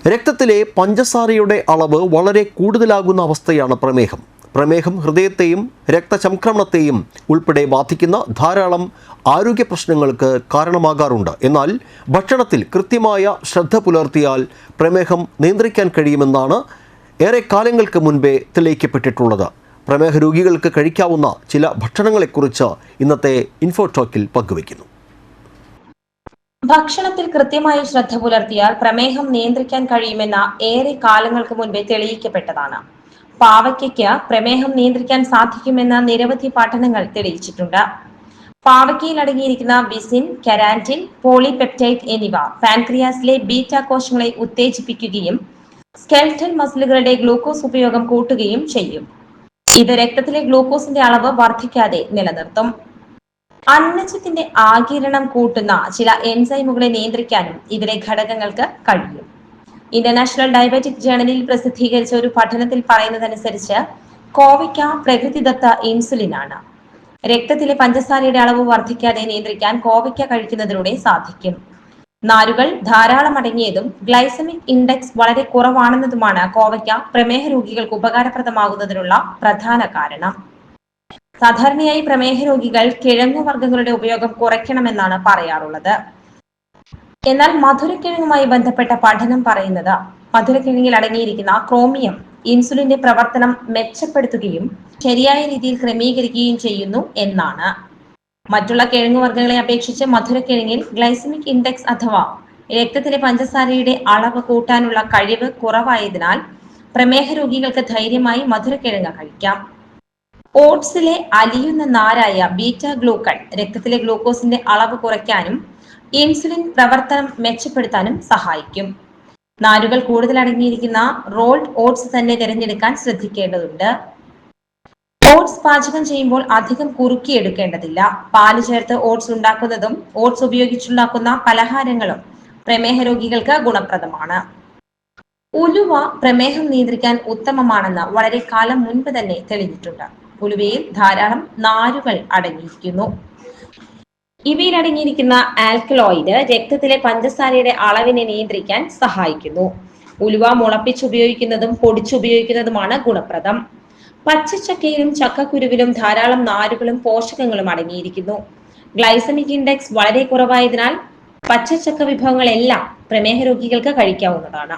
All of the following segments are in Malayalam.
രക്തത്തിലെ പഞ്ചസാരയുടെ അളവ് വളരെ കൂടുതലാകുന്ന അവസ്ഥയാണ് പ്രമേഹം. പ്രമേഹം ഹൃദയത്തെയും രക്തചംക്രമണത്തെയും ഉൾപ്പെടെ ബാധിക്കുന്ന ധാരാളം ആരോഗ്യ പ്രശ്നങ്ങൾക്ക് കാരണമാകാറുണ്ട്. എന്നാൽ ഭക്ഷണത്തിൽ കൃത്യമായ ശ്രദ്ധ പുലർത്തിയാൽ പ്രമേഹം നിയന്ത്രിക്കാൻ കഴിയുമെന്നാണ് ഏറെ കാലങ്ങൾക്ക് മുൻപേ തെളിയിക്കപ്പെട്ടിട്ടുള്ളത്. പ്രമേഹ രോഗികൾക്ക് കഴിക്കാവുന്ന ചില ഭക്ഷണങ്ങളെക്കുറിച്ച് ഇന്നത്തെ ഇൻഫോടോക്കിൽ പങ്കുവയ്ക്കുന്നു. ഭക്ഷണത്തിൽ കൃത്യമായി ശ്രദ്ധ പുലർത്തിയാൽ പ്രമേഹം നിയന്ത്രിക്കാൻ കഴിയുമെന്ന ഏറെ കാലങ്ങൾക്ക് മുൻപേ തെളിയിക്കപ്പെട്ടതാണ്. പാവയ്ക്കയ്ക്ക് പ്രമേഹം നിയന്ത്രിക്കാൻ സാധിക്കുമെന്ന നിരവധി പഠനങ്ങൾ തെളിയിച്ചിട്ടുണ്ട്. പാവയ്ക്കയിൽ അടങ്ങിയിരിക്കുന്ന വിസിൻ, കെരാറ്റിൻ, പോളിപെപ്റ്റൈഡ് എന്നിവ പാൻക്രിയാസിലെ ബീറ്റ കോശങ്ങളെ ഉത്തേജിപ്പിക്കുകയും സ്കെൽറ്റൽ മസിലുകളുടെ ഗ്ലൂക്കോസ് ഉപയോഗം കൂട്ടുകയും ചെയ്യും. ഇത് രക്തത്തിലെ ഗ്ലൂക്കോസിന്റെ അളവ് വർദ്ധിക്കാതെ നിലനിർത്തും. അന്നജത്തിന്റെ ആഗിരണം കൂട്ടുന്ന ചില എൻസൈമുകളെ നിയന്ത്രിക്കാനും ഇതിലെ ഘടകങ്ങൾക്ക് കഴിയും. ഇന്റർനാഷണൽ ഡയബറ്റിക് ജേണലിൽ പ്രസിദ്ധീകരിച്ച ഒരു പഠനത്തിൽ പറയുന്നതനുസരിച്ച് കോവയ്ക്ക പ്രകൃതിദത്ത ഇൻസുലിൻ ആണ്. രക്തത്തിലെ പഞ്ചസാരയുടെ അളവ് വർദ്ധിക്കാതെ നിയന്ത്രിക്കാൻ കോവയ്ക്ക കഴിക്കുന്നതിലൂടെ സാധിക്കും. നാരുകൾ ധാരാളം അടങ്ങിയതും ഗ്ലൈസമിക് ഇൻഡെക്സ് വളരെ കുറവാണെന്നതുമാണ് കോവയ്ക്ക പ്രമേഹ രോഗികൾക്ക് ഉപകാരപ്രദമാകുന്നതിനുള്ള പ്രധാന കാരണം. സാധാരണയായി പ്രമേഹ രോഗികൾ കിഴങ്ങുവർഗ്ഗങ്ങളുടെ ഉപയോഗം കുറയ്ക്കണമെന്നാണ് പറയാറുള്ളത്. എന്നാൽ മധുരക്കിഴങ്ങുമായി ബന്ധപ്പെട്ട പഠനം പറയുന്നത് മധുരക്കിഴങ്ങിൽ അടങ്ങിയിരിക്കുന്ന ക്രോമിയം ഇൻസുലിന്റെ പ്രവർത്തനം മെച്ചപ്പെടുത്തുകയും ശരിയായ രീതിയിൽ ക്രമീകരിക്കുകയും ചെയ്യുന്നു എന്നാണ്. മറ്റുള്ള കിഴങ്ങുവർഗ്ഗങ്ങളെ അപേക്ഷിച്ച് മധുരക്കിഴങ്ങിൽ ഗ്ലൈസമിക് ഇൻഡെക്സ് അഥവാ രക്തത്തിലെ പഞ്ചസാരയുടെ അളവ് കൂട്ടാനുള്ള കഴിവ് കുറവായതിനാൽ പ്രമേഹ രോഗികൾക്ക് ധൈര്യമായി മധുരക്കിഴങ്ങ് കഴിക്കാം. ഓട്സിലെ അലിയുന്ന നാരായ ബീറ്റ ഗ്ലൂക്കൺ രക്തത്തിലെ ഗ്ലൂക്കോസിന്റെ അളവ് കുറയ്ക്കാനും ഇൻസുലിൻ പ്രവർത്തനം മെച്ചപ്പെടുത്താനും സഹായിക്കും. നാരുകൾ കൂടുതൽ അടങ്ങിയിരിക്കുന്ന റോൾഡ് ഓട്സ് തന്നെ തിരഞ്ഞെടുക്കാൻ ശ്രദ്ധിക്കേണ്ടതുണ്ട്. ഓട്സ് പാചകം ചെയ്യുമ്പോൾ അധികം കുറുക്കിയെടുക്കേണ്ടതില്ല. പാല് ചേർത്ത് ഓട്സ് ഉണ്ടാക്കുന്നതും ഓട്സ് ഉപയോഗിച്ചുണ്ടാക്കുന്ന പലഹാരങ്ങളും പ്രമേഹ രോഗികൾക്ക് ഗുണപ്രദമാണ്. ഉലുവ പ്രമേഹം നിയന്ത്രിക്കാൻ ഉത്തമമാണെന്ന് വളരെ കാലം മുൻപ് തന്നെ തെളിഞ്ഞിട്ടുണ്ട്. ഉലുവയിൽ ധാരാളം നാരുകൾ അടങ്ങിയിരിക്കുന്നു. ഇവയിൽ അടങ്ങിയിരിക്കുന്ന ആൽക്കലോയിഡ് രക്തത്തിലെ പഞ്ചസാരയുടെ അളവിനെ നിയന്ത്രിക്കാൻ സഹായിക്കുന്നു. ഉലുവ മുളപ്പിച്ചുപയോഗിക്കുന്നതും പൊടിച്ചുപയോഗിക്കുന്നതുമാണ് ഗുണപ്രദം. പച്ചച്ചക്കയിലും ചക്കക്കുരുവിലും ധാരാളം നാരുകളും പോഷകങ്ങളും അടങ്ങിയിരിക്കുന്നു. ഗ്ലൈസമിക് ഇൻഡെക്സ് വളരെ കുറവായതിനാൽ പച്ചച്ചക്ക വിഭവങ്ങളെല്ലാം പ്രമേഹ രോഗികൾക്ക് കഴിക്കാവുന്നതാണ്.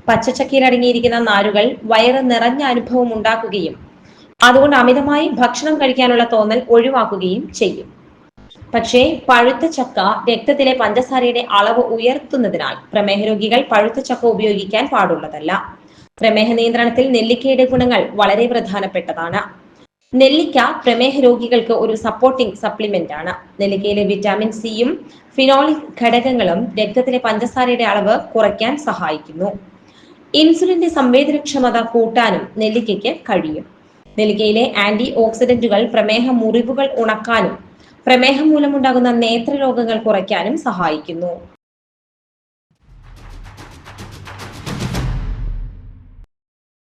പച്ചച്ചക്കയിൽ അടങ്ങിയിരിക്കുന്ന നാരുകൾ വയറ് നിറഞ്ഞ അനുഭവം ഉണ്ടാക്കുകയും അതുകൊണ്ട് അമിതമായി ഭക്ഷണം കഴിക്കാനുള്ള തോന്നൽ ഒഴിവാക്കുകയും ചെയ്യും. പക്ഷേ പഴുത്ത ചക്ക രക്തത്തിലെ പഞ്ചസാരയുടെ അളവ് ഉയർത്തുന്നതിനാൽ പ്രമേഹ രോഗികൾ പഴുത്ത ചക്ക ഉപയോഗിക്കാൻ പാടുള്ളതല്ല. പ്രമേഹ നിയന്ത്രണത്തിൽ നെല്ലിക്കയുടെ ഗുണങ്ങൾ വളരെ പ്രധാനപ്പെട്ടതാണ്. നെല്ലിക്ക പ്രമേഹ രോഗികൾക്ക് ഒരു സപ്പോർട്ടിംഗ് സപ്ലിമെന്റ് ആണ്. നെല്ലിക്കയിലെ വിറ്റാമിൻ സിയും ഫിനോളിക് ഘടകങ്ങളും രക്തത്തിലെ പഞ്ചസാരയുടെ അളവ് കുറയ്ക്കാൻ സഹായിക്കുന്നു. ഇൻസുലിന്റെ സംവേദനക്ഷമത കൂട്ടാനും നെല്ലിക്കയ്ക്ക് കഴിയും. നെല്ലിക്കയിലെ ആന്റി ഓക്സിഡന്റുകൾ പ്രമേഹ മുറിവുകൾ ഉണക്കാനും പ്രമേഹം മൂലമുണ്ടാകുന്ന നേത്രരോഗങ്ങൾ കുറയ്ക്കാനും സഹായിക്കുന്നു.